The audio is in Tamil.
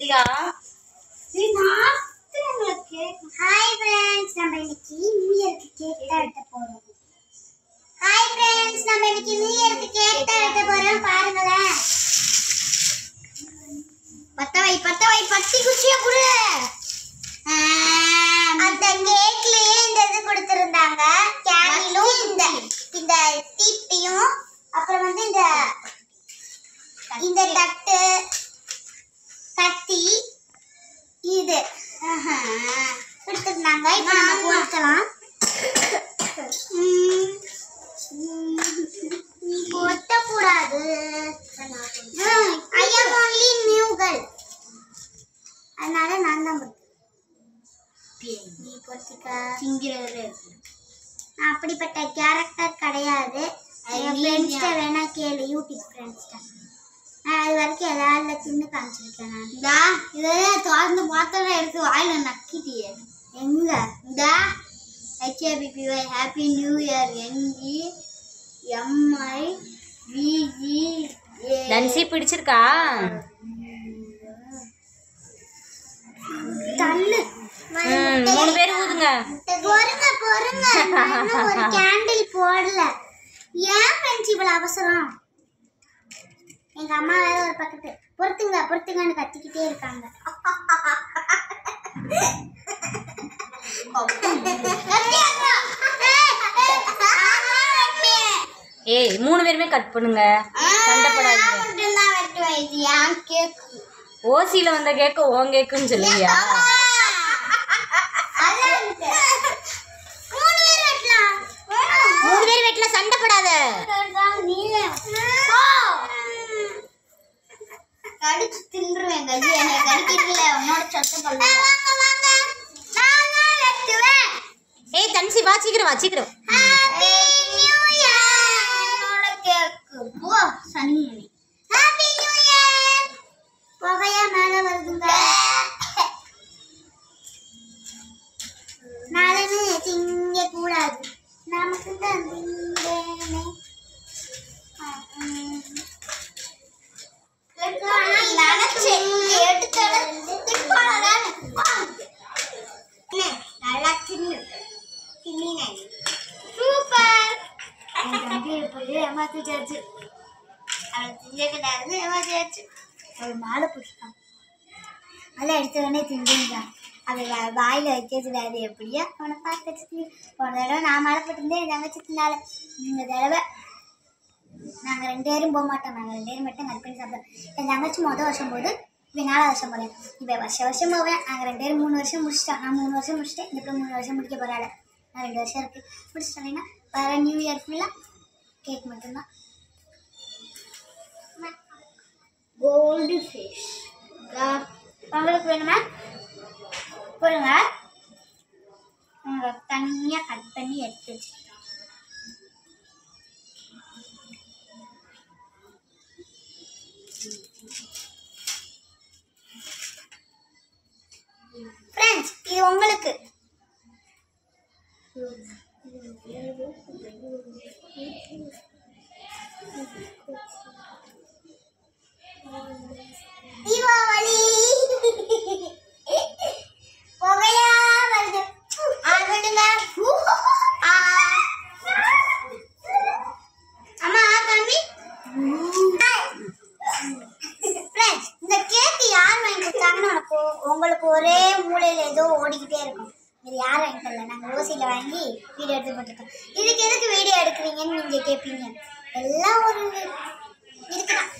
ஹாய் ஃப்ரெண்ட்ஸ், நம்ம இன்னைக்கு நியூ இயருக்கு கேக் வெட்ட போறோம். ஹாய் ஃப்ரெண்ட்ஸ், நம்ம இன்னைக்கு நியூ இயருக்கு கேக் வெட்ட போறோம். பாருங்களேன். பத்த வை பத்தி குச்சியா குடு. அந்த கேக்லயே இந்த இது கொடுத்திருந்தாங்க. கேண்டிலும் இந்த தீப்பியும் அப்புறம் வந்து இந்த தட்டு கத்தி இது கொடுத்துருந்தாங்க. இப்போ நம்ம போட்டலாம். ஒட்டக்கூடாது. ஐ ஆம் ஒன்லி நியூ கேர்ள், அதனால நான் தான் நீ பொறுத்துக்க. அப்படிப்பட்ட கேரக்டர் கிடையாது. என் ஃப்ரெண்ட்ஸ்ட வேணா கேளு, யூடியூப் ஃப்ரெண்ட்ஸ்ட. நான் அது வரைக்கும் எல்லாரும் தின்னு காமிச்சிருக்கேன். நான் இதை திறந்து பார்த்தா எடுத்து வாயில நக்கிட்டியே. எங்க இந்த HAPPY happy new year NGMIVGA டன்சி பிடிச்சிருக்கா? தள்ளு. 3 பேர் ஊதுங்க. பொறுங்க. நான் ஒரு கேண்டில் போடல. ஏன் ஃப்ரெண்ட்ஸ் இவ்வளவு அவசரம்? எங்க அம்மா வேற ஒரு பக்கத்து பொறுத்துங்கன்னு கத்திக்கிட்டே இருக்காங்க. ஏய் 3 பேருமே கட் பண்ணுங்க, சண்டை போடாதீங்க. ஓசியில வந்த கேக்கு ஓன் கேக்குன்னு சொல்லுவியா? 3 பேர் வெட்டல, சண்டை போடாத. கடிச்சு தின்றுவேன். கடி என்ன கடிக்கல, உன்னோட சத்தம் பண்ண. ஏய் தன்சி வா, சீக்கிரம் வா, சீக்கிரம். Happy new year. என்னோட கேக்கு போ சனி. Happy new year. புகையா மேல வருதுங்க. நாளனே திங்க கூடாது, நமக்கு தான் திங்கேனே. மாலை பிடிச்சிட்டான். அதை எடுத்தவொடனே திங்குங்க. அதை வாயில வைக்கிறது எப்படியா அவனை பார்த்து வச்சு. போன தடவை நான் மாலை போட்டிருந்தேன், என் தங்கச்சி தின்னால. இந்த தடவை நாங்கள் 2 பேரும் போக மாட்டோம். நாங்கள் 2 பேரும் மட்டும் கட் பண்ணி சாப்பிடுவோம். என் தங்கச்சி மொதல் வருஷம் போது இப்போ 4வது வருஷம் போகிறேன். இப்போ வருஷம் போவேன். நாங்கள் 2 பேரும் 3 வருஷம் முடிச்சிட்டோம். நான் 3 வருஷம் முடிச்சிட்டேன். இந்த 3 வருஷம் முடிக்க போகிறாள். நான் 2 வருஷம் இருக்குது முடிச்சிட்டேன்னா வர நியூ இயர் ஃபுல்லாக கேக் மட்டும்தான். கோல்டு ஃபிஷ் உங்களுக்கு வேணுமா போடுங்க. தனியாக கட் பண்ணி எடுத்து வச்சுருக்கேன். ஃப்ரெண்ட்ஸ், இது உங்களுக்கு. தீபாவளி புகையா வருது. ஆடுங்க. அம்மா தம்பி. ஃப்ரெண்ட்ஸ், இந்த கேக் யார் வாங்கி கொடுத்தாங்கன்னு உங்களுக்கு ஒரே மூலையில் ஏதோ ஓடிக்கிட்டே இருக்கும். இது யார் வாங்கி தரல, நாங்கள் ஓசியில் வாங்கி வீடியோ எடுத்து போட்டிருக்கோம். இதுக்கு எதுக்கு வீடியோ எடுக்கிறீங்கன்னு நீங்கள் கேட்பீங்க. எல்லாம் ஒரு இருக்குதான்.